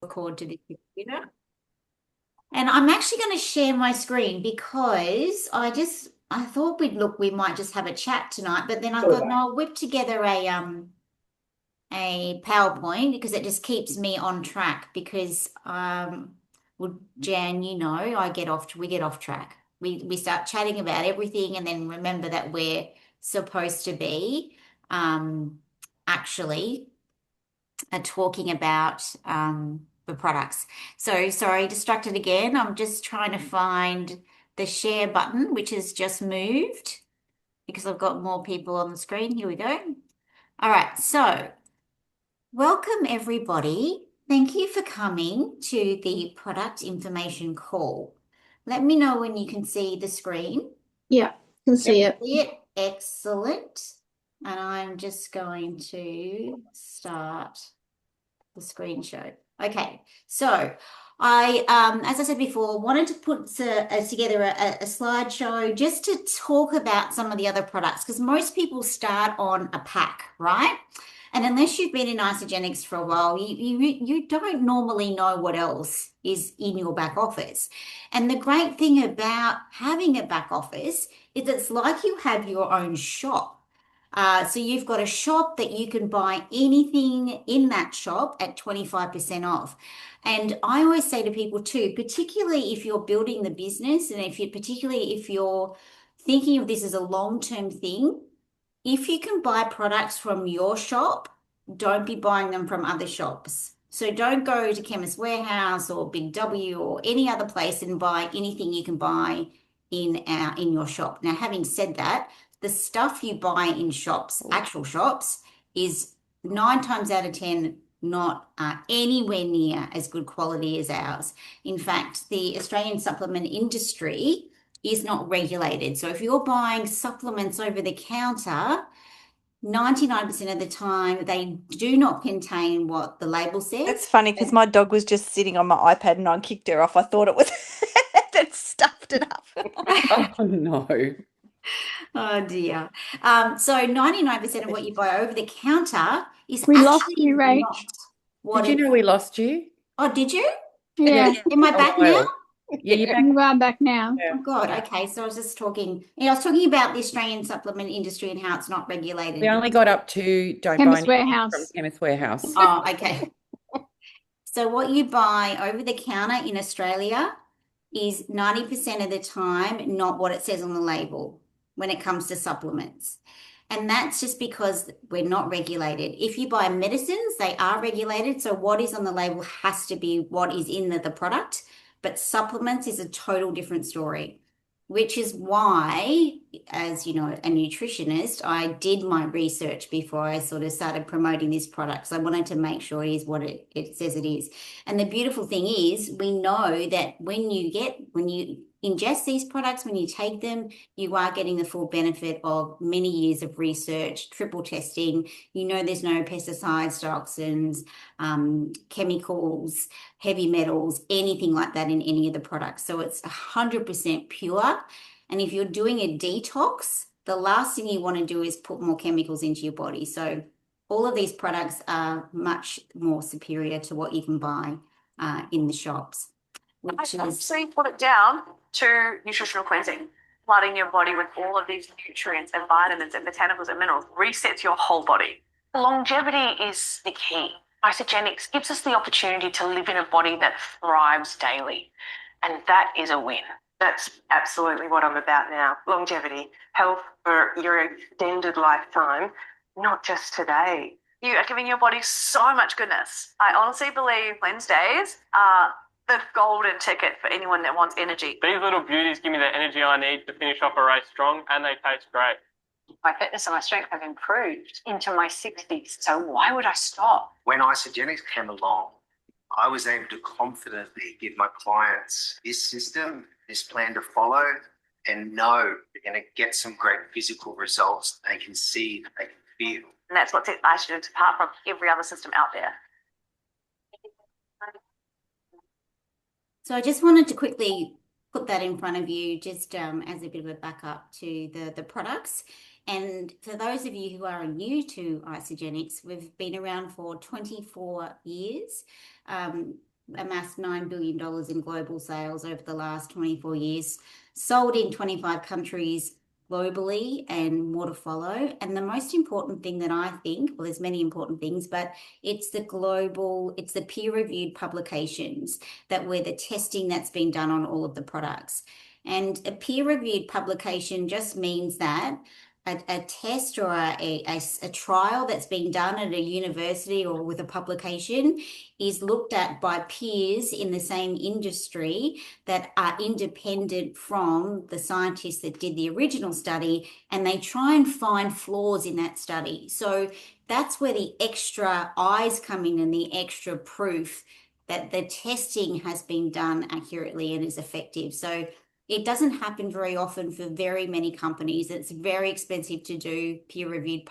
record to the computer. And I'm actually going to share my screen because I thought we might just have a chat tonight, but then I thought, no, I'll whip together a PowerPoint because it just keeps me on track because well, Jan, we get off track. We start chatting about everything and then remember that we're supposed to be actually talking about the products. So sorry, distracted again. I'm just trying to find the share button, which has just moved because I've got more people on the screen. Here we go. All right, so welcome everybody. Thank you for coming to the product information call. Let me know when you can see the screen. Yeah, can see it. See it? Excellent. And I'm just going to start the screen show. Okay, so as I said before, wanted to put together a slideshow just to talk about some of the other products because most people start on a pack, right? And unless you've been in Isagenix for a while, you don't normally know what else is in your back office. And the great thing about having a back office is it's like you have your own shop. So you've got a shop that you can buy anything in that shop at 25% off. And I always say to people too, particularly if you're building the business and particularly if you're thinking of this as a long-term thing, if you can buy products from your shop, don't be buying them from other shops. So don't go to Chemist Warehouse or Big W or any other place and buy anything you can buy in your shop. Now, having said that, the stuff you buy in shops, actual shops, is 9 times out of 10 not anywhere near as good quality as ours. In fact, the Australian supplement industry is not regulated. So if you're buying supplements over the counter, 99% of the time they do not contain what the label says. It's funny because my dog was just sitting on my iPad and I kicked her off. I thought it was that stuffed it up. Oh no. Oh dear. So 99% of what you buy over the counter is We lost actually you, Rach. not what Did you know we lost you? Oh, did you? Yeah, Am I back now? Yeah, you're back. you are back now. Oh God, okay. So I was just talking, I was talking about the Australian supplement industry and how it's not regulated. We only got up to don't buy Chemist anything Warehouse. from Chemist Warehouse. Oh, okay. So what you buy over the counter in Australia is 90% of the time not what it says on the label when it comes to supplements. And that's just because we're not regulated. If you buy medicines, they are regulated. So what is on the label has to be what is in the product. But supplements is a total different story, which is why, as you know, a nutritionist, I did my research before I sort of started promoting this product. So I wanted to make sure it is what it says it is. And the beautiful thing is, we know that when you ingest these products, when you take them, you are getting the full benefit of many years of research, triple testing. You know, there's no pesticides, dioxins, chemicals, heavy metals, anything like that in any of the products. So it's 100% pure. And if you're doing a detox, the last thing you want to do is put more chemicals into your body. So all of these products are much more superior to what you can buy in the shops. I actually put it down to nutritional cleansing. Flooding your body with all of these nutrients and vitamins and botanicals and minerals resets your whole body. Longevity is the key. Isagenix gives us the opportunity to live in a body that thrives daily, and that is a win. That's absolutely what I'm about now. Longevity, health for your extended lifetime, not just today. You are giving your body so much goodness. I honestly believe Wednesdays are the golden ticket for anyone that wants energy. These little beauties give me the energy I need to finish off a race strong, and they taste great. My fitness and my strength have improved into my 60s, so why would I stop? When Isagenix came along, I was able to confidently give my clients this system, this plan to follow, and know they're going to get some great physical results they can see, they can feel. And that's what sets Isagenix apart from every other system out there. So I just wanted to quickly put that in front of you just as a bit of a backup to the products. And for those of you who are new to Isagenix, we've been around for 24 years. amassed $9 billion in global sales over the last 24 years, sold in 25 countries globally, and more to follow. And the most important thing that I think, well, there's many important things, but it's the peer-reviewed publications where the testing that's been done on all of the products. And a peer-reviewed publication just means that a test or a trial that's been done at a university or with a publication is looked at by peers in the same industry that are independent from the scientists that did the original study, and they try and find flaws in that study. So that's where the extra eyes come in and the extra proof that the testing has been done accurately and is effective. So it doesn't happen very often for very many companies. It's very expensive to do peer-reviewed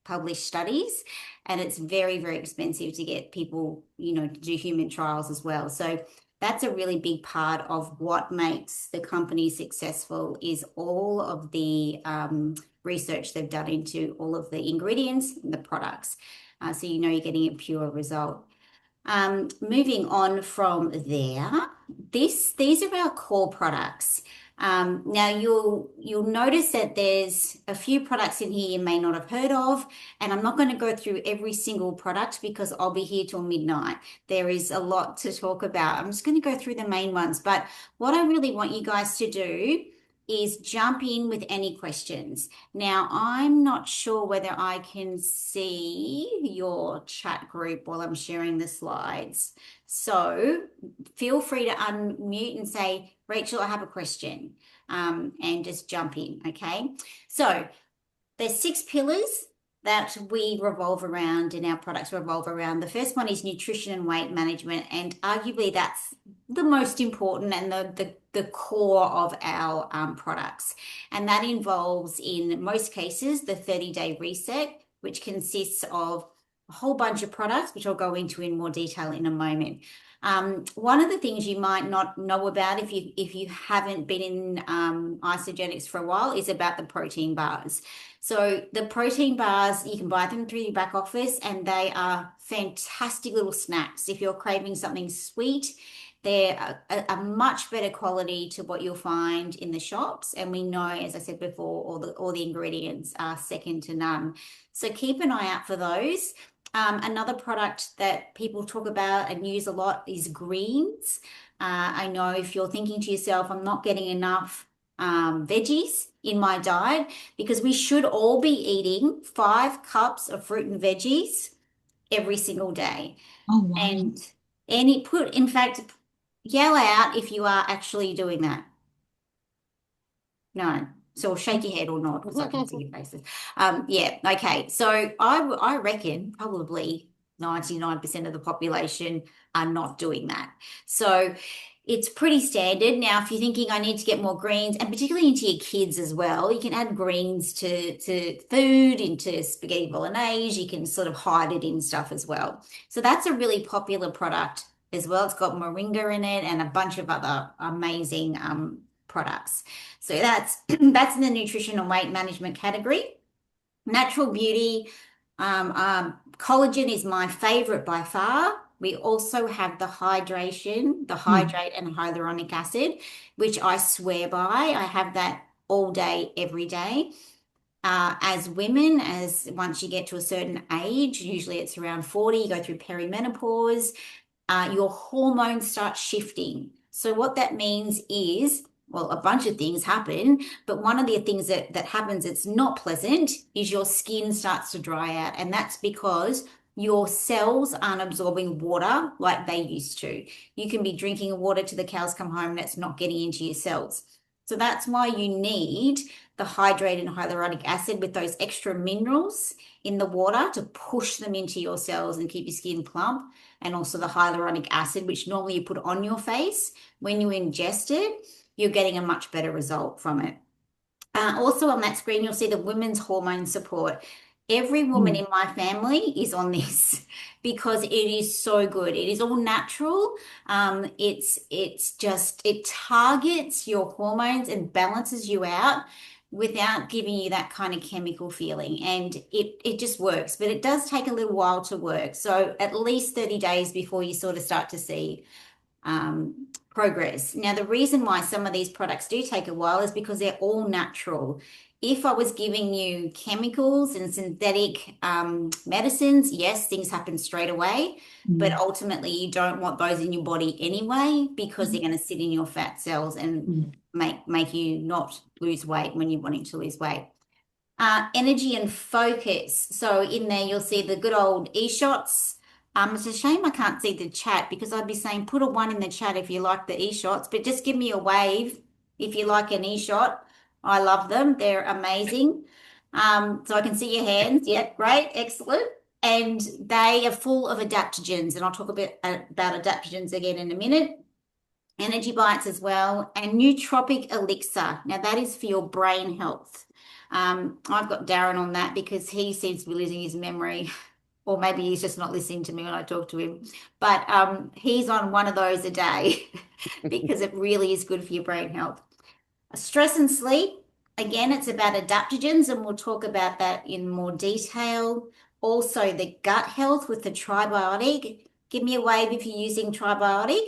published studies, and it's very, very expensive to get people, to do human trials as well. So that's a really big part of what makes the company successful, is all of the research they've done into all of the ingredients and the products. So you're getting a pure result. Moving on from there, these are our core products. Now you'll notice that there's a few products in here you may not have heard of, and I'm not going to go through every single product because I'll be here till midnight. There is a lot to talk about. I'm just going to go through the main ones, but what I really want you guys to do is jump in with any questions. Now, I'm not sure whether I can see your chat group while I'm sharing the slides. So feel free to unmute and say, Rachel, I have a question, and just jump in, okay? So there's 6 pillars that we revolve around and our products revolve around. The first one is nutrition and weight management, and arguably that's the most important and the core of our products. And that involves, in most cases, the 30-day reset, which consists of a whole bunch of products, which I'll go into in more detail in a moment. One of the things you might not know about if you haven't been in Isagenix for a while is about the protein bars. So the protein bars, you can buy them through your back office, and they are fantastic little snacks. If you're craving something sweet, they're a much better quality to what you'll find in the shops. And we know, as I said before, all the ingredients are second to none. So keep an eye out for those. Another product that people talk about and use a lot is greens. I know if you're thinking to yourself, I'm not getting enough veggies in my diet, because we should all be eating 5 cups of fruit and veggies every single day. Oh, wow. And in fact, yell out if you are actually doing that. No. So shake your head or nod, because I can see your faces. Yeah, okay. So I reckon probably 99% of the population are not doing that. So it's pretty standard. Now, if you're thinking I need to get more greens, and particularly into your kids as well, you can add greens to food, into spaghetti bolognese. You can sort of hide it in stuff as well. So that's a really popular product as well. It's got moringa in it and a bunch of other amazing products. So that's in the nutrition and weight management category. Natural beauty, collagen is my favorite by far. We also have the hydrate and hyaluronic acid, which I swear by. I have that all day, every day. As women, once you get to a certain age, usually it's around 40, you go through perimenopause, your hormones start shifting. So what that means is, well, a bunch of things happen, but one of the things that happens that's not pleasant is your skin starts to dry out. And that's because your cells aren't absorbing water like they used to. You can be drinking water till the cows come home and it's not getting into your cells. So that's why you need the hydrate and hyaluronic acid with those extra minerals in the water to push them into your cells and keep your skin plump. And also the hyaluronic acid, which normally you put on your face. When you ingest it, you're getting a much better result from it. Also on that screen, you'll see the women's hormone support. Every woman in my family is on this because it is so good. It is all natural. It targets your hormones and balances you out. without giving you that kind of chemical feeling. And it just works, but it does take a little while to work. So at least 30 days before you sort of start to see progress. Now, the reason why some of these products do take a while is because they're all natural. If I was giving you chemicals and synthetic medicines, yes, things happen straight away, but ultimately you don't want those in your body anyway because they're going to sit in your fat cells and make you not lose weight when you're wanting to lose weight. Energy and focus. So in there you'll see the good old e-shots. It's a shame I can't see the chat because I'd be saying put a 1 in the chat if you like the e-shots, but just give me a wave if you like an e-shot. I love them. They're amazing. So I can see your hands. Yep, great, excellent. And they are full of adaptogens, and I'll talk a bit about adaptogens again in a minute. Energy bites as well, and nootropic elixir. Now that is for your brain health. I've got Darren on that because he seems to be losing his memory. Or maybe he's just not listening to me when I talk to him. But he's on one of those a day because it really is good for your brain health. Stress and sleep, again, it's about adaptogens, and we'll talk about that in more detail. Also, the gut health with the tribiotic. Give me a wave if you're using tribiotic.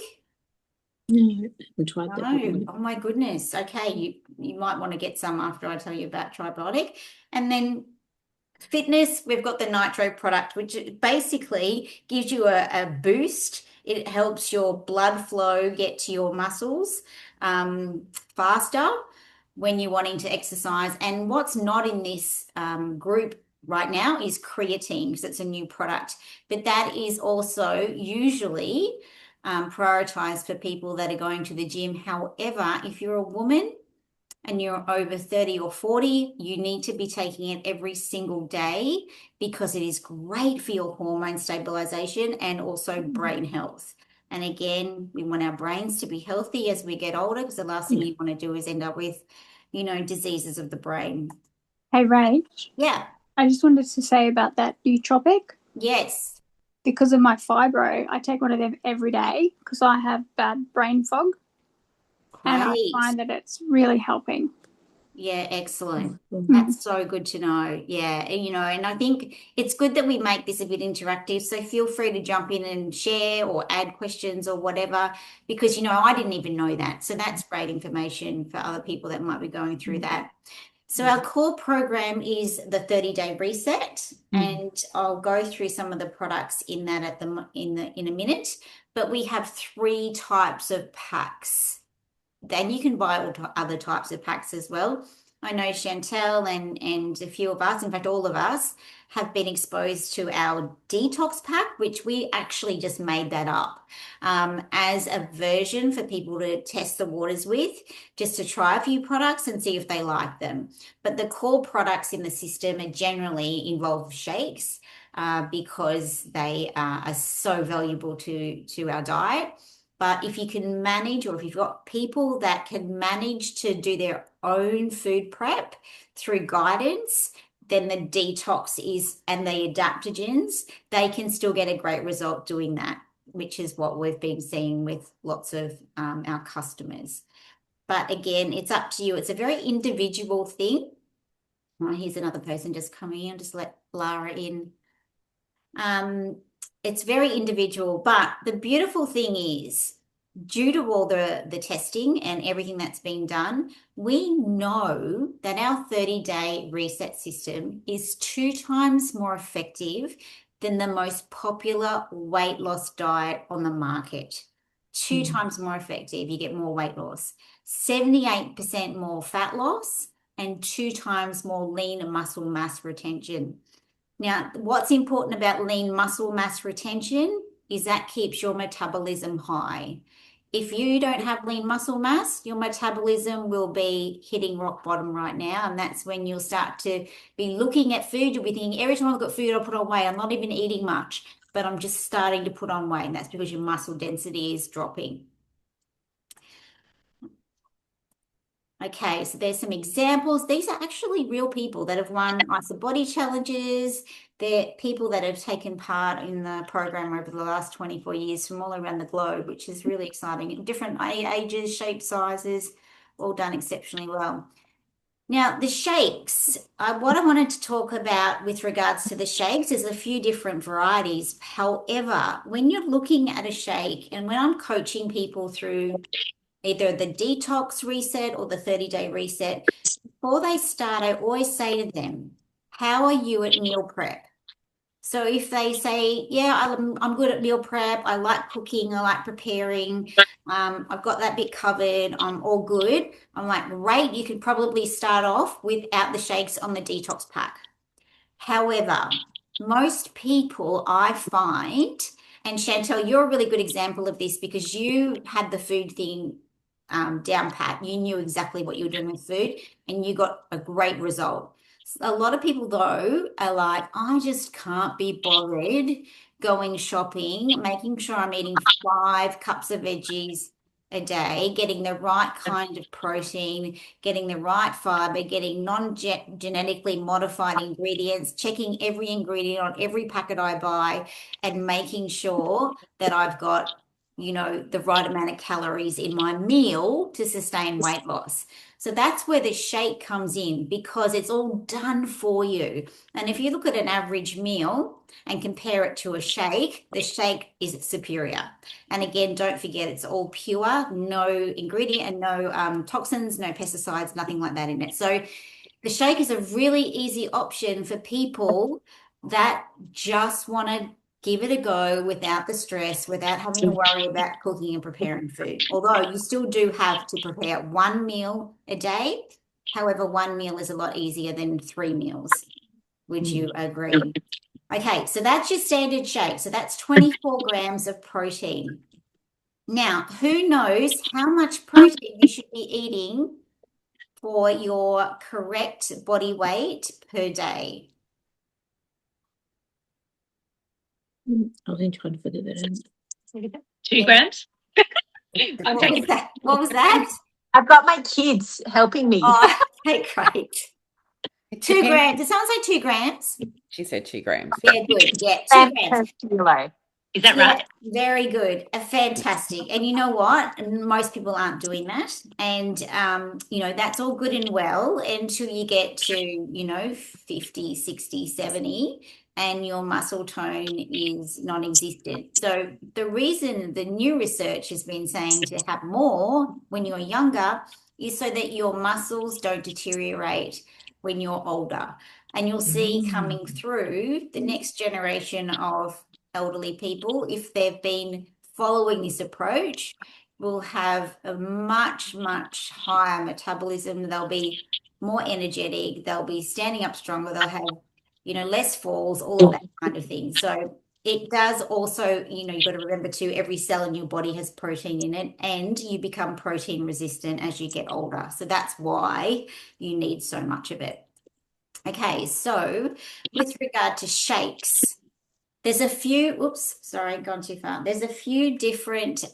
No, I haven't tried that No, before. oh my goodness. Okay, you might want to get some after I tell you about tribiotic. And then fitness, we've got the Nitro product, which basically gives you a boost. It helps your blood flow get to your muscles faster when you're wanting to exercise. And what's not in this group right now is creatine, because it's a new product. But that is also usually prioritized for people that are going to the gym. However, if you're a woman and you're over 30 or 40, you need to be taking it every single day because it is great for your hormone stabilization and also brain health. And again, we want our brains to be healthy as we get older, because the last thing you want to do is end up with, diseases of the brain. Hey, Rach. Yeah. I just wanted to say about that nootropic. Yes. Because of my fibro, I take one of them every day because I have bad brain fog. And I Great. find that it's really helping. Yeah, excellent. That's so good to know. Yeah, and I think it's good that we make this a bit interactive. So feel free to jump in and share or add questions or whatever, because, I didn't even know that. So that's great information for other people that might be going through that. So our core program is the 30-day reset, and I'll go through some of the products in that in a minute. But we have 3 types of packs. Then you can buy all other types of packs as well. I know Chantel and a few of us, in fact, all of us, have been exposed to our detox pack, which we actually just made that up as a version for people to test the waters with, just to try a few products and see if they like them. But the core products in the system are generally involve shakes because they are so valuable to our diet. But if you can manage, or if you've got people that can manage to do their own food prep through guidance, then the detox and the adaptogens, they can still get a great result doing that, which is what we've been seeing with lots of our customers. But again, it's up to you. It's a very individual thing. Oh, here's another person just coming in. Just let Lara in. It's very individual, but the beautiful thing is, due to all the testing and everything that's been done, we know that our 30-day reset system is 2 times more effective than the most popular weight loss diet on the market. 2 times more effective, you get more weight loss, 78% more fat loss, and 2 times more lean muscle mass retention. Now, what's important about lean muscle mass retention is that keeps your metabolism high. If you don't have lean muscle mass, your metabolism will be hitting rock bottom right now. And that's when you'll start to be looking at food. You'll be thinking, every time I've got food, I'll put on weight. I'm not even eating much, but I'm just starting to put on weight. And that's because your muscle density is dropping. Okay, so there's some examples. These are actually real people that have won IsaBody challenges. They're people that have taken part in the program over the last 24 years from all around the globe, which is really exciting. Different ages, shapes, sizes, all done exceptionally well. Now, the shakes, what I wanted to talk about with regards to the shakes is a few different varieties. However, when you're looking at a shake, and when I'm coaching people through either the detox reset or the 30-day reset, before they start, I always say to them, how are you at meal prep? So if they say, yeah, I'm good at meal prep, I like cooking, I like preparing, I've got that bit covered, I'm all good. I'm like, great, you could probably start off without the shakes on the detox pack. However, most people I find, and Chantel, you're a really good example of this because you had the food thing down pat. You knew exactly what you were doing with food and you got a great result. A lot of people, though, are like, I just can't be bothered going shopping, making sure I'm eating 5 cups of veggies a day, getting the right kind of protein, getting the right fiber, getting non-genetically modified ingredients, checking every ingredient on every packet I buy, and making sure that I've got, the right amount of calories in my meal to sustain weight loss. So that's where the shake comes in because it's all done for you. And if you look at an average meal and compare it to a shake, the shake is superior. And again, don't forget it's all pure, no ingredient and no toxins, no pesticides, nothing like that in it. So the shake is a really easy option for people that just want to give it a go without the stress, without having to worry about cooking and preparing food. Although you still do have to prepare 1 meal a day. However, 1 meal is a lot easier than 3 meals. Would you agree? Okay, so that's your standard shake. So that's 24 grams of protein. Now, who knows how much protein you should be eating for your correct body weight per day? I was trying to figure that out. 2 grams. What was that? I've got my kids helping me. Oh, okay, great. 2 grams. Did someone say 2 grams? She said 2 grams. Yeah, good. Yeah, 2 grams. Per kilo. Is that Yeah, right? very good. Fantastic. And you know what? Most people aren't doing that. And, that's all good and well until you get to, 50, 60, 70, and your muscle tone is non-existent. So the reason the new research has been saying to have more when you're younger is so that your muscles don't deteriorate when you're older. And you'll see coming through the next generation of elderly people, if they've been following this approach, will have a much, much higher metabolism. They'll be more energetic. They'll be standing up stronger. They'll have, less falls, all of that kind of thing. So it does also, you've got to remember too, every cell in your body has protein in it, and you become protein resistant as you get older. So that's why you need so much of it. Okay, so with regard to shakes, there's a few, oops, sorry, gone too far. There's a few different,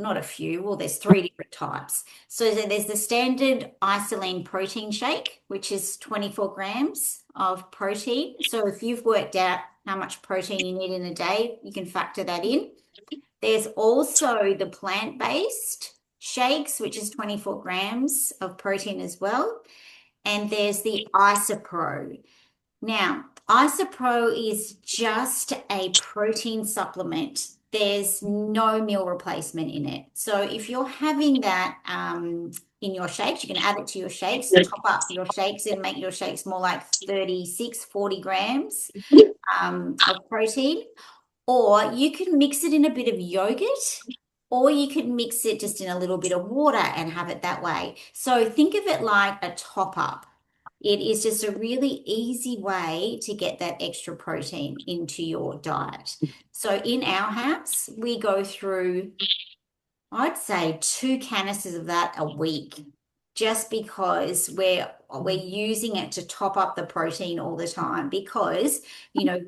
not a few, well, there's 3 different types. So there's the standard isolene protein shake, which is 24 grams of protein. So if you've worked out how much protein you need in a day, you can factor that in. There's also the plant-based shakes, which is 24 grams of protein as well. And there's the Isopro. Now, Isopro is just a protein supplement. There's no meal replacement in it. So if you're having that in your shakes, you can add it to your shakes, top up your shakes and make your shakes more like 36, 40 grams of protein. Or you can mix it in a bit of yogurt, or you can mix it just in a little bit of water and have it that way. So think of it like a top up. It is just a really easy way to get that extra protein into your diet. So in our house, we go through, I'd say 2 canisters of that a week, just because we're using it to top up the protein all the time, because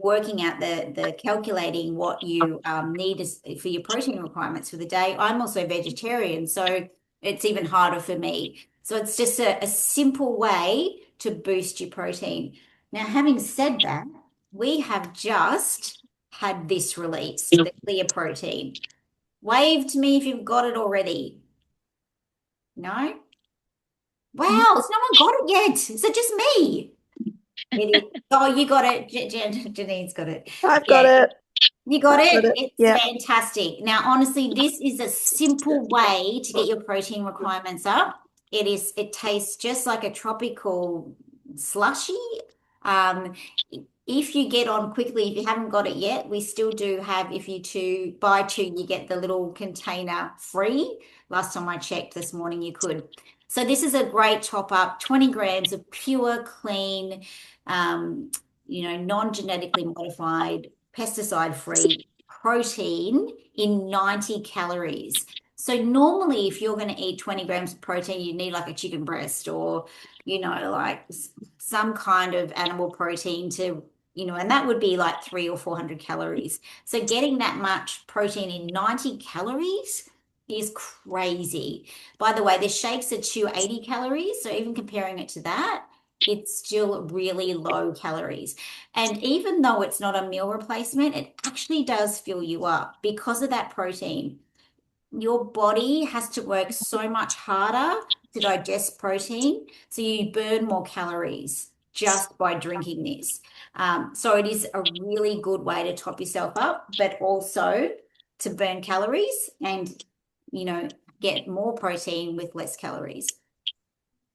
working out the calculating what you need for your protein requirements for the day. I'm also vegetarian, so it's even harder for me. So it's just a simple way to boost your protein. Now, having said that, we have just had this released, the clear protein. Wave to me if you've got it already. No? Wow, has no one got it yet? Is it just me? It is. Oh, you got it. Janine's got it. I've Yeah, got it. you got I've got it. it. It's Yeah. fantastic. Now, honestly, this is a simple way to get your protein requirements up. It tastes just like a tropical slushy. Um, if you get on quickly, if you haven't got it yet, we still do have, if you buy two, you get the little container free. Last time I checked this morning, you could. So this is a great top up, 20 grams of pure, clean, non-genetically modified, pesticide-free protein in 90 calories. So normally, if you're going to eat 20 grams of protein, you need like a chicken breast or, like some kind of animal protein to, and that would be like 300 or 400 calories. So getting that much protein in 90 calories is crazy. By the way, the shakes are 280 calories. So even comparing it to that, it's still really low calories. And even though it's not a meal replacement, it actually does fill you up because of that protein. Your body has to work so much harder to digest protein, so you burn more calories just by drinking this. So it is a really good way to top yourself up, but also to burn calories and, get more protein with less calories.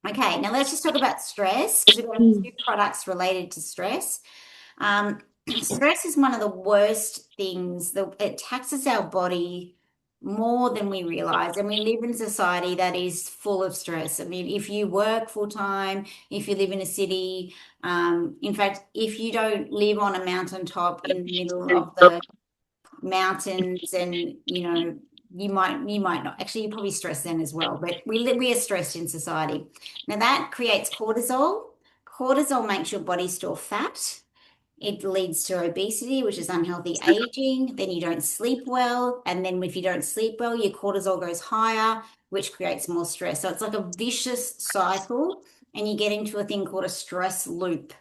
Okay, now let's just talk about stress because we've got a few products related to stress. Stress is one of the worst things that it taxes our body more than we realize. And we live in a society that is full of stress. I mean, if you work full time, if you live in a city, in fact, if you don't live on a mountaintop in the middle of the mountains and, you might not actually, you probably stress then as well, but we are stressed in society. Now that creates cortisol. Cortisol makes your body store fat. It leads to obesity, which is unhealthy aging. Then you don't sleep well. And then if you don't sleep well, your cortisol goes higher, which creates more stress. So it's like a vicious cycle, and you get into a thing called a stress loop.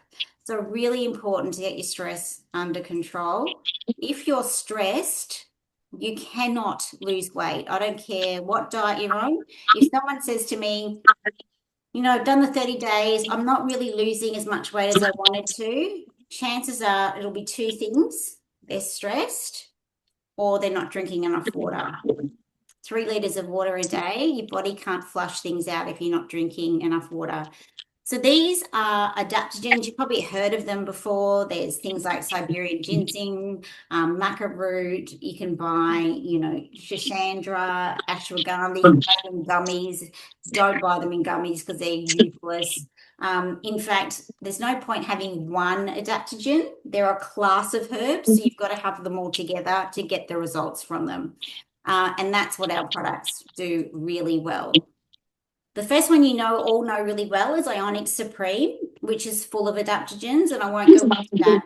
So really important to get your stress under control. If you're stressed, you cannot lose weight. I don't care what diet you're on. If someone says to me, I've done the 30 days, I'm not really losing as much weight as I wanted to, chances are it'll be two things. They're stressed or they're not drinking enough water. 3 liters of water a day, your body can't flush things out if you're not drinking enough water. So these are adaptogens. You've probably heard of them before. There's things like Siberian ginseng, maca root. You can buy, Shishandra, ashwagandha. You can buy them in gummies. Don't buy them in gummies because they're useless. In fact, there's no point having one adaptogen. They're a class of herbs, so you've got to have them all together to get the results from them. And that's what our products do really well. The first one all know really well is Isagenix Supreme, which is full of adaptogens, and I won't go into that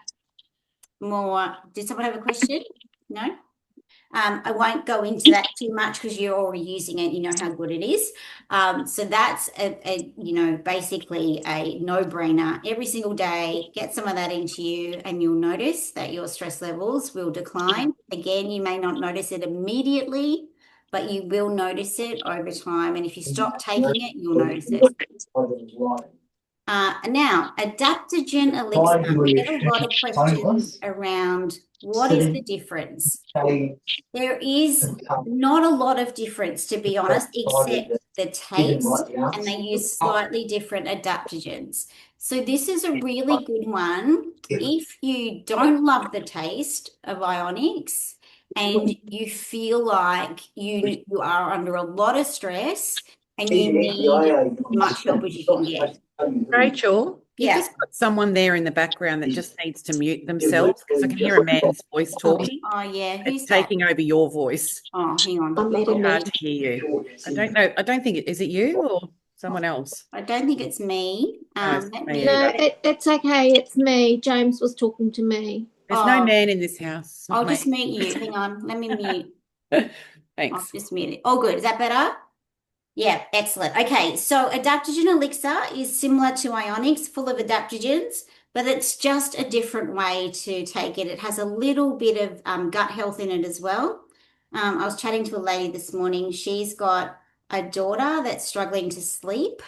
more. Did someone have a question? No? I won't go into that too much because you're already using it. You know how good it is. So that's basically a no-brainer. Every single day, get some of that into you, and you'll notice that your stress levels will decline. Again, you may not notice it immediately, but you will notice it over time. And if you stop taking it, you'll notice it. Now, adaptogen elixir. We get a lot of questions around what is the difference. There is not a lot of difference, to be honest, except the taste, and they use slightly different adaptogens. So this is a really good one if you don't love the taste of Isagenix and you feel like you are under a lot of stress and you need as much help as you can get. Rachel, You've just got someone there in the background that just needs to mute themselves because I can hear a man's voice talking. Oh, yeah. Who's It's taking over your voice. Oh, hang on. I made a Hard note. to hear you. I don't know. I don't think is it you or someone else? I don't think it's me. No, it's Let me me. No, it's okay. It's me. James was talking to me. There's no man in this house. It's not I'll just me. mute you. Hang on. Let me mute. I'll Thanks. just mute it. Oh, good. Is that better? Yeah, excellent. Okay, so adaptogen elixir is similar to Isagenix, full of adaptogens, but it's just a different way to take it. It has a little bit of gut health in it as well. I was chatting to a lady this morning. She's got a daughter that's struggling to sleep.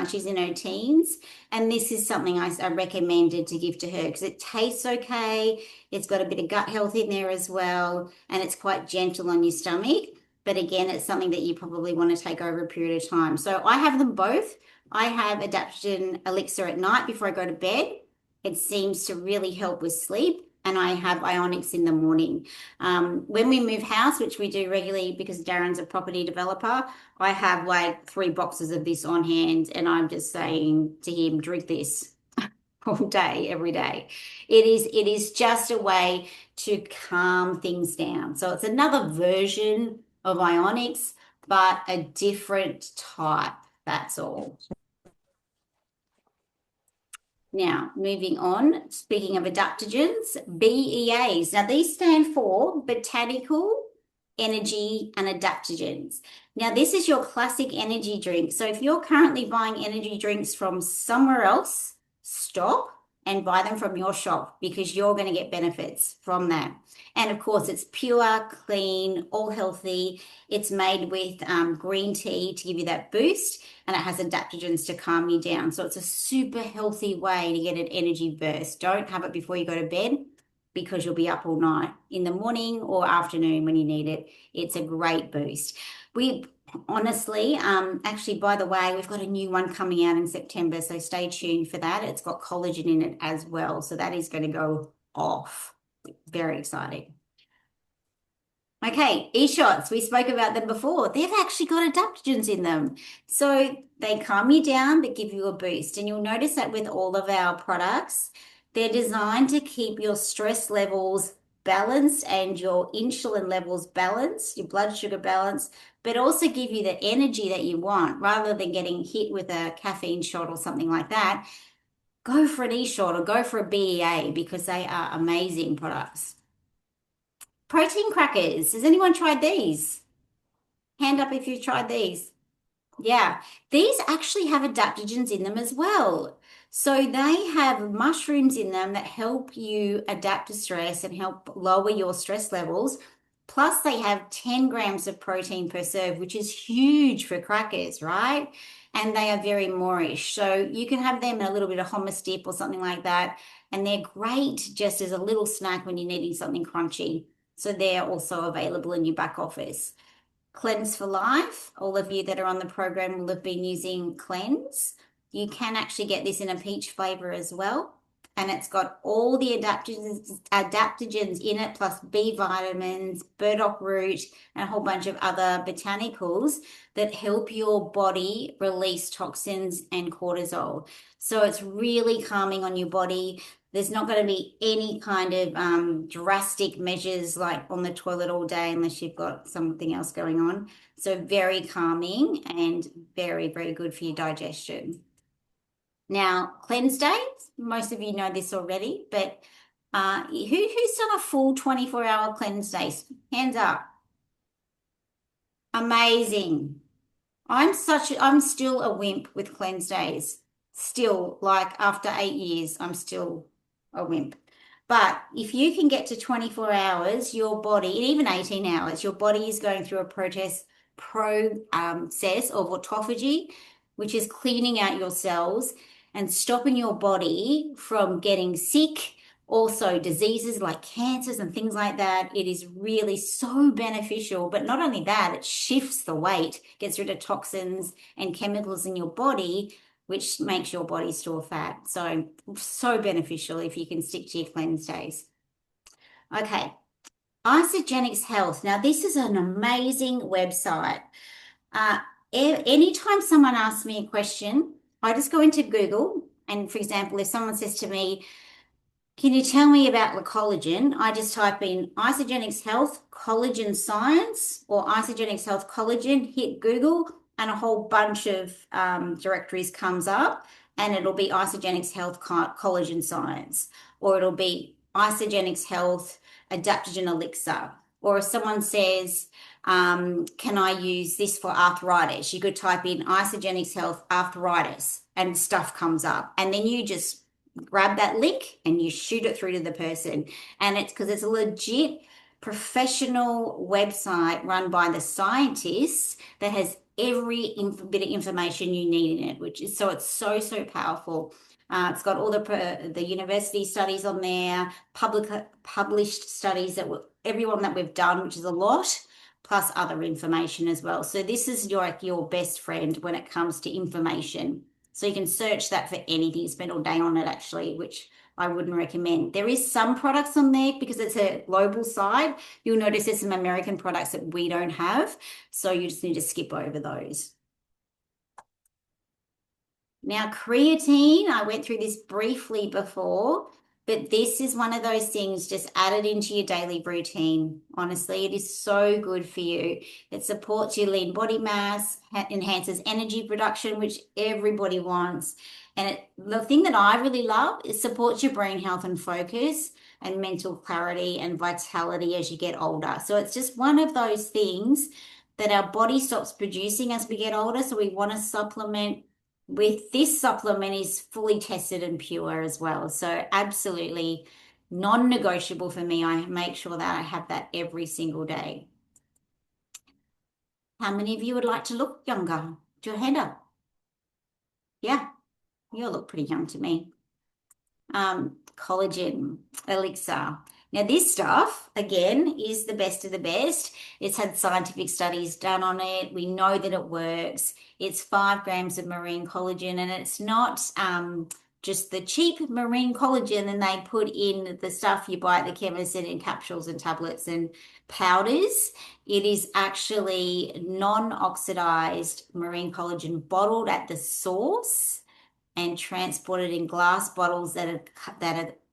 She's in her teens, and this is something I recommended to give to her because it tastes okay. It's got a bit of gut health in there as well, and it's quite gentle on your stomach. But again, it's something that you probably want to take over a period of time. So I have them both. I have adaptogen elixir at night before I go to bed. It seems to really help with sleep. And I have Ionics in the morning. When we move house, which we do regularly because Darren's a property developer, I have like 3 boxes of this on hand, and I'm just saying to him, drink this all day, every day. It is just a way to calm things down. So it's another version of Ionics, but a different type. That's all. Now, moving on, speaking of adaptogens, BEAs. Now, these stand for Botanical Energy and Adaptogens. Now, this is your classic energy drink. So if you're currently buying energy drinks from somewhere else, stop and buy them from your shop because you're going to get benefits from that. And of course, it's pure, clean, all healthy. It's made with green tea to give you that boost, and it has adaptogens to calm you down. So it's a super healthy way to get an energy burst. Don't have it before you go to bed because you'll be up all night. In the morning or afternoon when you need it, it's a great boost. We honestly, actually, by the way, we've got a new one coming out in September, so stay tuned for that. It's got collagen in it as well, so that is going to go off. Very exciting. Okay, e-shots, we spoke about them before. They've actually got adaptogens in them. So they calm you down but give you a boost. And you'll notice that with all of our products, they're designed to keep your stress levels balanced and your insulin levels balanced, your blood sugar balanced, but also give you the energy that you want rather than getting hit with a caffeine shot or something like that. Go for an e-shot or go for a BEA because they are amazing products. Protein crackers. Has anyone tried these? Hand up if you've tried these. Yeah, these actually have adaptogens in them as well. So they have mushrooms in them that help you adapt to stress and help lower your stress levels. Plus, they have 10 grams of protein per serve, which is huge for crackers, right? And they are very moreish. So you can have them in a little bit of hummus dip or something like that. And they're great just as a little snack when you're needing something crunchy. So they're also available in your back office. Cleanse for Life. All of you that are on the program will have been using Cleanse. You can actually get this in a peach flavor as well. And it's got all the adaptogens in it, plus B vitamins, burdock root, and a whole bunch of other botanicals that help your body release toxins and cortisol. So it's really calming on your body. There's not going to be any kind of drastic measures like on the toilet all day unless you've got something else going on. So very calming and very, very good for your digestion. Now, cleanse days, most of you know this already, but who's done a full 24-hour cleanse day? Hands up. Amazing. I'm still a wimp with cleanse days. Still, like after 8 years, I'm still a wimp. But if you can get to 24 hours, your body, even 18 hours, your body is going through a process of autophagy, which is cleaning out your cells and stopping your body from getting sick, also diseases like cancers and things like that. It is really so beneficial. But not only that, it shifts the weight, gets rid of toxins and chemicals in your body, which makes your body store fat. So beneficial if you can stick to your cleanse days. Okay, Isagenix Health. Now, this is an amazing website. Anytime someone asks me a question, I just go into Google, and for example, if someone says to me, can you tell me about the collagen? I just type in Isagenix Health Collagen Science or Isagenix Health Collagen, hit Google, and a whole bunch of directories comes up, and it'll be Isagenix Health Collagen Science, or it'll be Isagenix Health Adaptogen Elixir. Or if someone says, can I use this for arthritis? You could type in Isagenix Health Arthritis and stuff comes up. And then you just grab that link and you shoot it through to the person. And it's because it's a legit professional website run by the scientists that has every bit of information you need in it, which is so so powerful. It's got all the university studies on there, published studies that everyone that we've done, which is a lot, plus other information as well. So this is your best friend when it comes to information. So you can search that for anything, spend all day on it actually, which I wouldn't recommend. There is some products on there because it's a global site. You'll notice there's some American products that we don't have. So you just need to skip over those. Now, creatine, I went through this briefly before, but this is one of those things, just add it into your daily routine. Honestly, it is so good for you. It supports your lean body mass, enhances energy production, which everybody wants. And the thing that I really love is supports your brain health and focus and mental clarity and vitality as you get older. So it's just one of those things that our body stops producing as we get older. So we want to supplement with this. Supplement is fully tested and pure as well. So absolutely non-negotiable for me. I make sure that I have that every single day. How many of you would like to look younger? Put your hand up. Yeah, you look pretty young to me. Collagen elixir. Now this stuff, again, is the best of the best. It's had scientific studies done on it. We know that it works. It's 5 grams of marine collagen, and it's not just the cheap marine collagen and they put in the stuff you buy at the chemist and in capsules and tablets and powders. It is actually non-oxidized marine collagen bottled at the source and transported in glass bottles that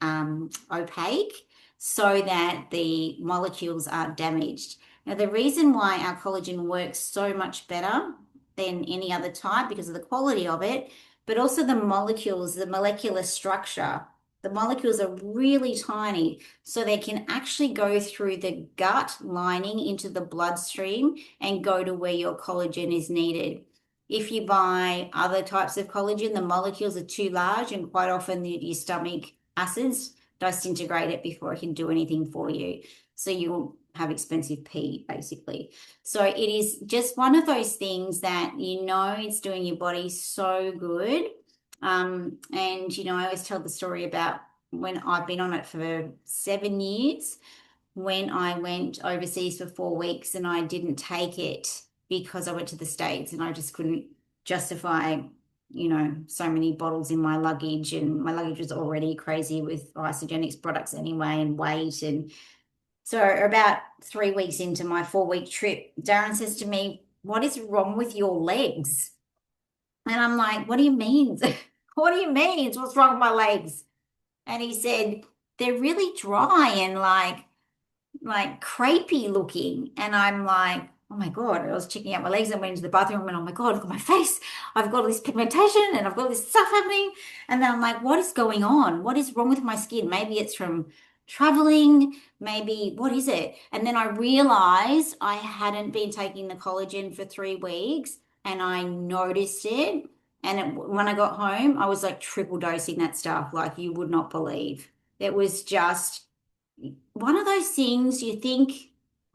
are opaque so that the molecules aren't damaged. Now, the reason why our collagen works so much better than any other type because of the quality of it, but also the molecules, the molecular structure. The molecules are really tiny, so they can actually go through the gut lining into the bloodstream and go to where your collagen is needed. If you buy other types of collagen, the molecules are too large and quite often your stomach acids disintegrate it before it can do anything for you. So you will have expensive pee, basically. So it is just one of those things that it's doing your body so good. And, I always tell the story about when I've been on it for 7 years, when I went overseas for 4 weeks and I didn't take it because I went to the States and I just couldn't justify so many bottles in my luggage, and my luggage was already crazy with Isagenix products anyway and weight. And so about 3 weeks into my 4-week trip, Darren says to me, "What is wrong with your legs?" And I'm like, "What do you mean? What do you mean? What's wrong with my legs?" And he said, "They're really dry and like crepey looking." And I'm like, "Oh my God," I was checking out my legs and went into the bathroom and, "Oh my God, look at my face. I've got all this pigmentation and I've got this stuff happening." And then I'm like, "What is going on? What is wrong with my skin? Maybe it's from traveling, maybe what is it?" And then I realized I hadn't been taking the collagen for 3 weeks and I noticed it. And when I got home, I was like triple dosing that stuff like you would not believe. It was just one of those things you think,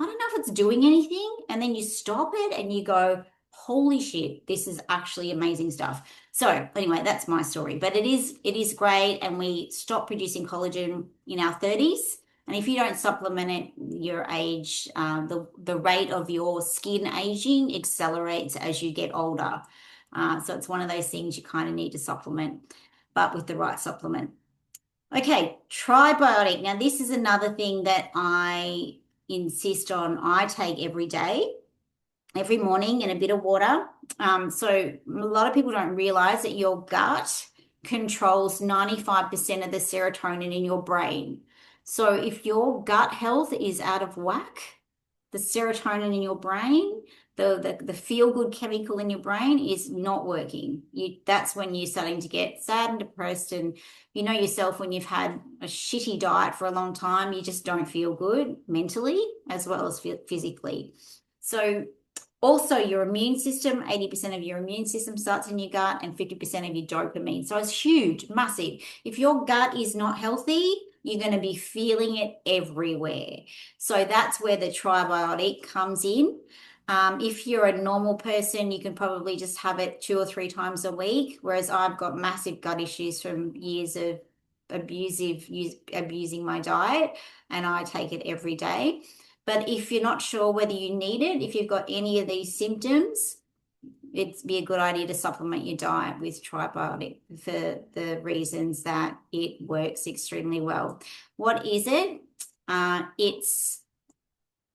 I don't know if it's doing anything, and then you stop it and you go, holy shit, this is actually amazing stuff. So anyway, that's my story, but it is great. And we stop producing collagen in our 30s. And if you don't supplement it, your age, the rate of your skin aging accelerates as you get older. So it's one of those things you kind of need to supplement, but with the right supplement. Okay, tribiotic. Now, this is another thing that I insist on. I take every day, every morning in a bit of water. So a lot of people don't realize that your gut controls 95% of the serotonin in your brain. So if your gut health is out of whack, the serotonin in your brain, the feel-good chemical in your brain is not working. That's when you're starting to get sad and depressed, and you know yourself when you've had a shitty diet for a long time, you just don't feel good mentally as well as physically. So also your immune system, 80% of your immune system starts in your gut and 50% of your dopamine. So it's huge, massive. If your gut is not healthy, you're going to be feeling it everywhere. So that's where the tribiotic comes in. If you're a normal person, you can probably just have it 2 or 3 times a week, whereas I've got massive gut issues from years of abusing my diet, and I take it every day. But if you're not sure whether you need it, if you've got any of these symptoms, it'd be a good idea to supplement your diet with tribiotic for the reasons that it works extremely well. What is it? It's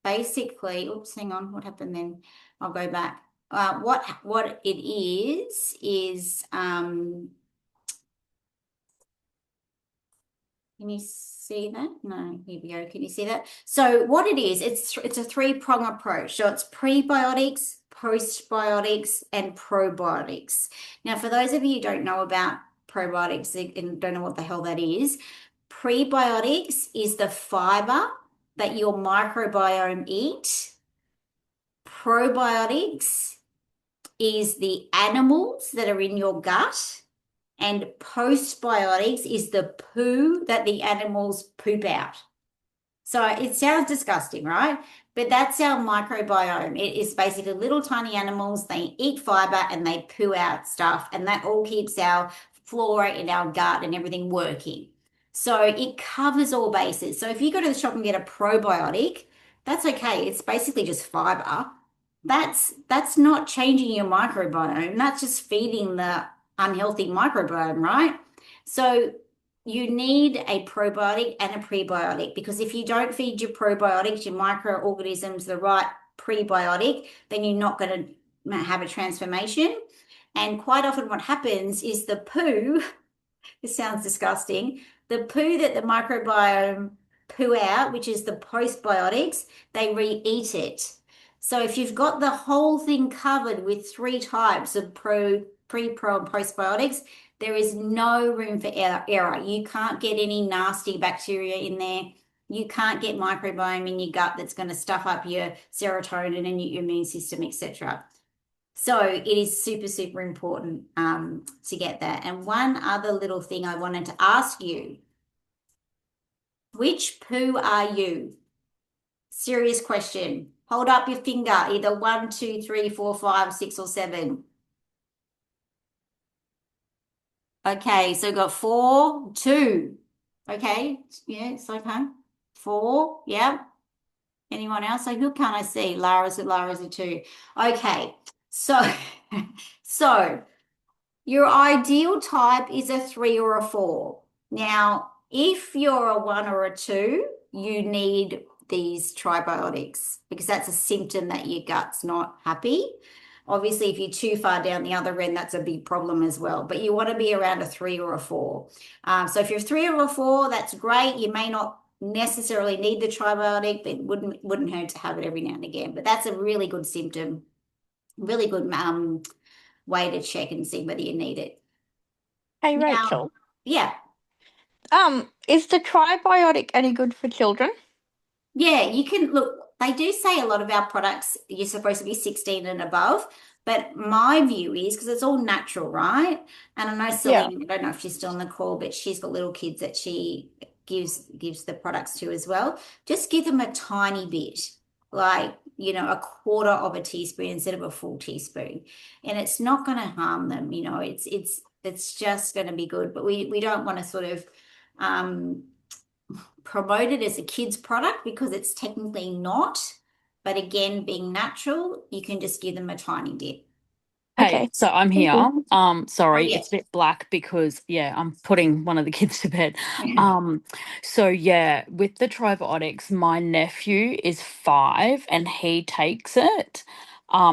basically, oops, hang on, what happened then? I'll go back. What it is, can you see that? No, here we go. Can you see that? So what it is, it's a 3-prong approach. So it's prebiotics, postbiotics, and probiotics. Now, for those of you who don't know about probiotics and don't know what the hell that is, prebiotics is the fiber that your microbiome eat. Probiotics is the animals that are in your gut. And postbiotics is the poo that the animals poop out. So it sounds disgusting, right? But that's our microbiome. It is basically little tiny animals. They eat fiber and they poo out stuff, and that all keeps our flora in our gut and everything working. So it covers all bases. So if you go to the shop and get a probiotic, that's okay. It's basically just fiber. That's not changing your microbiome. That's just feeding the unhealthy microbiome, right? So you need a probiotic and a prebiotic, because if you don't feed your probiotics, your microorganisms, the right prebiotic, then you're not going to have a transformation. And quite often what happens is the poo, this sounds disgusting, the poo that the microbiome poo out, which is the postbiotics, they re-eat it. So if you've got the whole thing covered with 3 types of pre, pro, and postbiotics, there is no room for error. You can't get any nasty bacteria in there. You can't get microbiome in your gut that's going to stuff up your serotonin and your immune system, etc. So it is super, super important to get that. And one other little thing I wanted to ask you, which poo are you? Serious question. Hold up your finger, either 1, 2, 3, 4, 5, 6, or 7. Okay, so got 4, 2. Okay, yeah, it's okay. 4, yeah. Anyone else? So who can I see? Lara's a 2. Okay, so so your ideal type is a 3 or a 4. Now, if you're a 1 or a 2, you need these tribiotics, because that's a symptom that your gut's not happy. Obviously, if you're too far down the other end, that's a big problem as well. But you want to be around a 3 or a 4. So if you're a 3 or a 4, that's great. You may not necessarily need the tribiotic, but it wouldn't hurt to have it every now and again. But that's a really good symptom, really good way to check and see whether you need it. Hey, Now, Rachel. yeah. Is the tribiotic any good for children? Yeah, you can look, they do say a lot of our products, you're supposed to be 16 and above, but my view is, because it's all natural, right? And I know Celine, I don't know if she's still on the call, but she's got little kids that she gives the products to as well. Just give them a tiny bit, like, you know, a quarter of a teaspoon instead of a full teaspoon. And it's not going to harm them, you know, it's just going to be good. But we don't want to sort of promote it as a kid's product, because it's technically not. But again, being natural, you can just give them a tiny bit. Hey, so I'm here. Sorry, yeah. it's a bit black because I'm putting one of the kids to bed. Yeah. So with the tribiotics, my nephew is 5 and he takes it.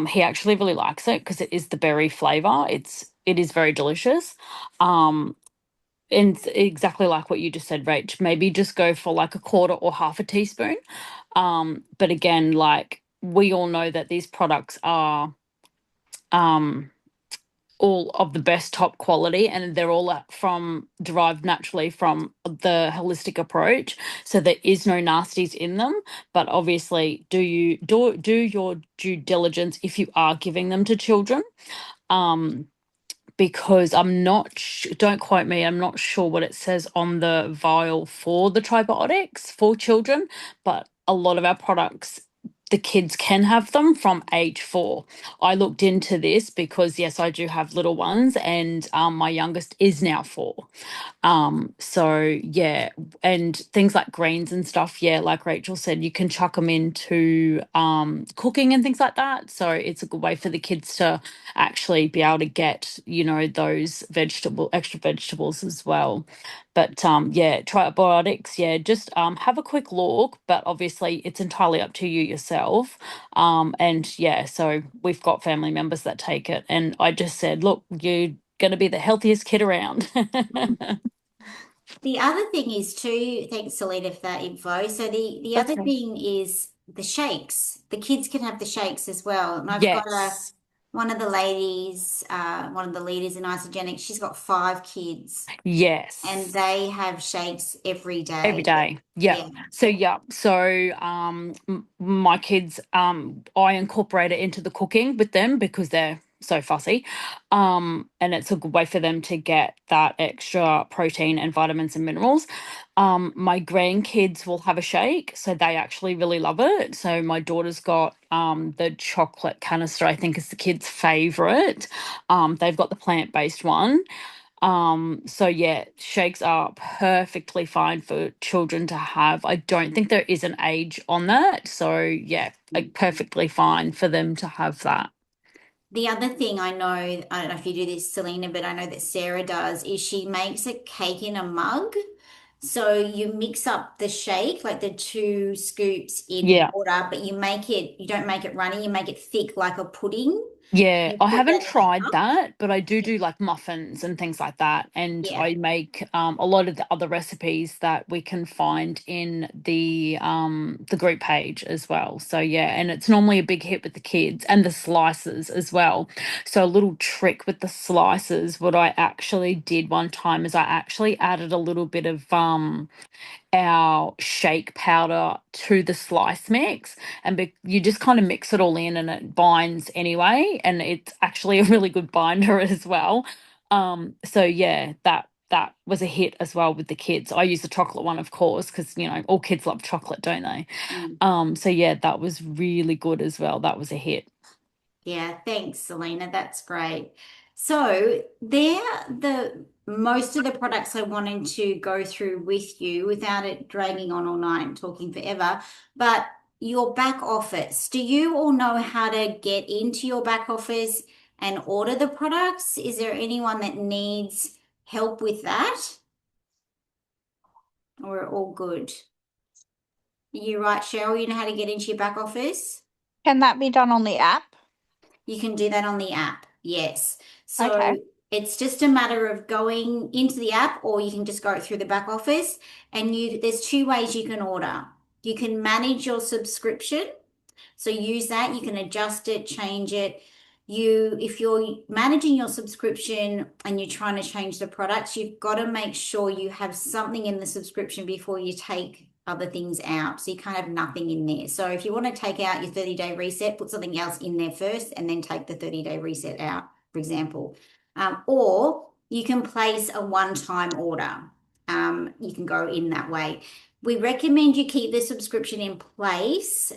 He actually really likes it because it is the berry flavor. It is very delicious. And exactly like what you just said, Rach, maybe just go for like a quarter or half a teaspoon. But again, like we all know that these products are all of the best top quality, and they're all derived naturally from the holistic approach, so there is no nasties in them. But obviously do your due diligence if you are giving them to children. because don't quote me, I'm not sure what it says on the vial for the tribiotics for children, but a lot of our products, the kids can have them from age 4. I looked into this because, yes, I do have little ones, and my youngest is now 4. So yeah, and things like greens and stuff, yeah, like Rachel said, you can chuck them into cooking and things like that. So it's a good way for the kids to actually be able to get, those extra vegetables as well. But yeah, probiotics, yeah, just have a quick look, but obviously it's entirely up to you yourself. And yeah, so we've got family members that take it, and I just said, look, you're going to be the healthiest kid around. The other thing is too, thanks Selena for that info. So the That's other right. thing is the shakes. The kids can have the shakes as well. And I've got Yes. one of the ladies, one of the leaders in Isagenix, she's got 5 kids Yes. and they have shakes every Every day. day. Yeah. Yeah. So my kids, I incorporate it into the cooking with them because they're so fussy. And it's a good way for them to get that extra protein and vitamins and minerals. My grandkids will have a shake, so they actually really love it. So my daughter's got the chocolate canister, I think is the kids' favorite. They've got the plant-based one. So yeah, shakes are perfectly fine for children to have. I don't think there is an age on that. So yeah, like perfectly fine for them to have that. The other thing I know, I don't know if you do this, Selena, but I know that Sarah does, is she makes a cake in a mug. So you mix up the shake, like the 2 scoops in Yeah. water, but you don't make it runny, you make it thick like a pudding. Yeah, You I put that haven't in a tried cup. that, but I do like muffins and things like that. And Yeah. I make a lot of the other recipes that we can find in the group page as well. So yeah, and it's normally a big hit with the kids and the slices as well. So a little trick with the slices, what I actually did one time is I actually added a little bit of our shake powder to the slice mix, and you just kind of mix it all in and it binds anyway, and it's actually a really good binder as well. So yeah, that was a hit as well with the kids. I use the chocolate one, of course, because all kids love chocolate, don't they? So yeah, that was really good as well. That was a hit. Yeah, thanks, Selena. That's great. So most of the products I wanted to go through with you without it dragging on all night and talking forever. But your back office, do you all know how to get into your back office and order the products? Is there anyone that needs help with that? Or we're all good? Are you right, Cheryl? You know how to get into your back office? Can that be done on the app? You can do that on the app, yes. So Okay. it's just a matter of going into the app, or you can just go through the back office, and there's 2 ways you can order. You can manage your subscription. So use that. You can adjust it, change it. If you're managing your subscription and you're trying to change the products, you've got to make sure you have something in the subscription before you take other things out. So you can't have nothing in there. So if you want to take out your 30-day reset, put something else in there first and then take the 30-day reset out, for example. Or you can place a one-time order. You can go in that way. We recommend you keep the subscription in place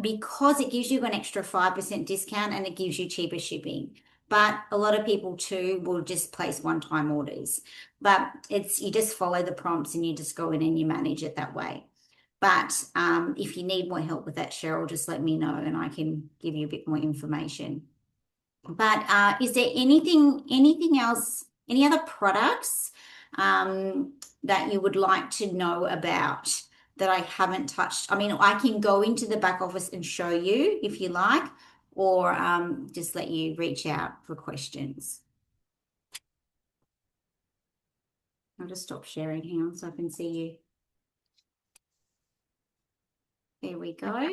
because it gives you an extra 5% discount and it gives you cheaper shipping. But a lot of people too will just place one-time orders. But you just follow the prompts and you just go in and you manage it that way. But if you need more help with that, Cheryl, just let me know and I can give you a bit more information. But is there anything else, any other products that you would like to know about that I haven't touched? I mean, I can go into the back office and show you if you like, or just let you reach out for questions. I'll just stop sharing. Hang on so I can see you. There we go.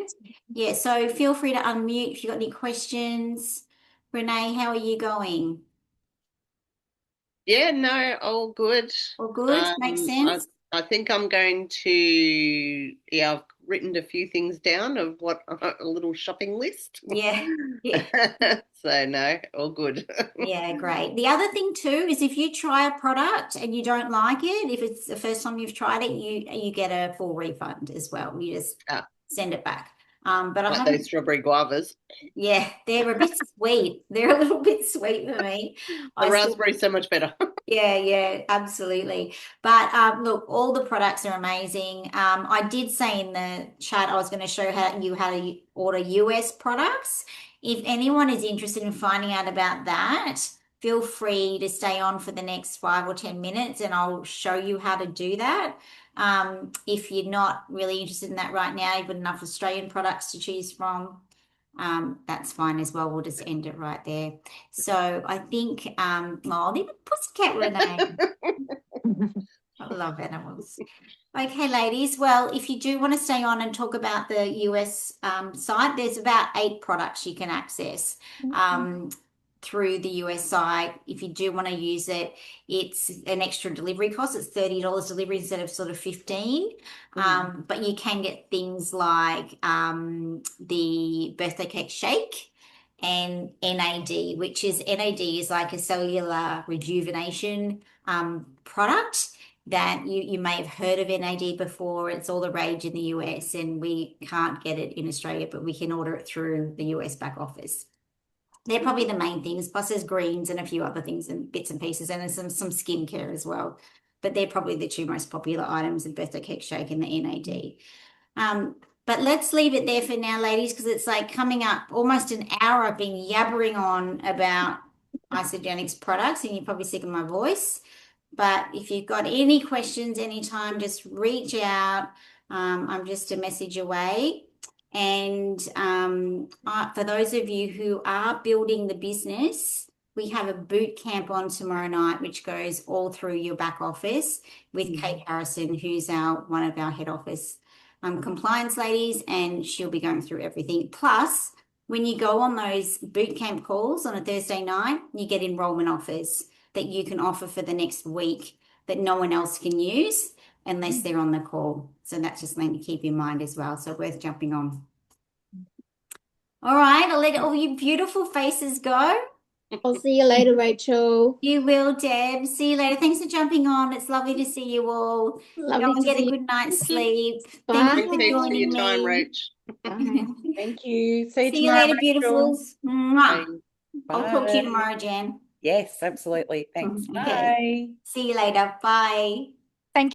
Yeah, so feel free to unmute if you've got any questions. Renee, how are you going? Yeah, no, all good. All good? Makes sense? I think I'm going to, written a few things down of what a little shopping list. Yeah. Yeah. So no, all good. Yeah, great. The other thing too is if you try a product and you don't like it, if it's the first time you've tried it, you get a full refund as well. You just send it back. But I Like haven't. those strawberry guavas. Yeah, they're a bit sweet. They're a little bit sweet for me. The raspberry's so much better. Yeah, absolutely. But look, all the products are amazing. I did say in the chat I was going to show how to order US products. If anyone is interested in finding out about that, feel free to stay on for the next 5 or 10 minutes and I'll show you how to do that. If you're not really interested in that right now, you've got enough Australian products to choose from. That's fine as well. We'll just end it right there. So I think, oh, the pussycat Renee. I love animals. Okay, ladies. Well, if you do want to stay on and talk about the US site, there's about 8 products you can access through the US site. If you do want to use it, it's an extra delivery cost. It's $30 delivery instead of sort of 15. But you can get things like the birthday cake shake and NAD, which is NAD is like a cellular rejuvenation product that you may have heard of NAD before. It's all the rage in the US and we can't get it in Australia, but we can order it through the US back office. They're probably the main things, plus there's greens and a few other things and bits and pieces, and there's some skincare as well. But they're probably the 2 most popular items, the birthday cake shake and the NAD. But let's leave it there for now, ladies, because it's like coming up almost an hour I've been yabbering on about Isagenix products, and you're probably sick of my voice. But if you've got any questions anytime, just reach out. I'm just a message away. And for those of you who are building the business, we have a boot camp on tomorrow night, which goes all through your back office with Kate Harrison, who's one of our head office compliance ladies, and she'll be going through everything. Plus, when you go on those boot camp calls on a Thursday night, you get enrollment offers that you can offer for the next week that no one else can use unless they're on the call. So that's just something to keep in mind as well. So worth jumping on. All right, I'll let all you beautiful faces go. I'll see you later, Rachel. You will, Deb. See you later. Thanks for jumping on. It's lovely to see you all. Lovely Go and to get a see good night's sleep. Bye. Thank you for Thanks for joining your time, me. Rach. Thank you. See you See you tomorrow, later, Rachel. beautifuls. Mwah. I'll talk to you Bye. tomorrow, Jen. Yes, absolutely. Thanks. Okay. Bye. See you later. Bye.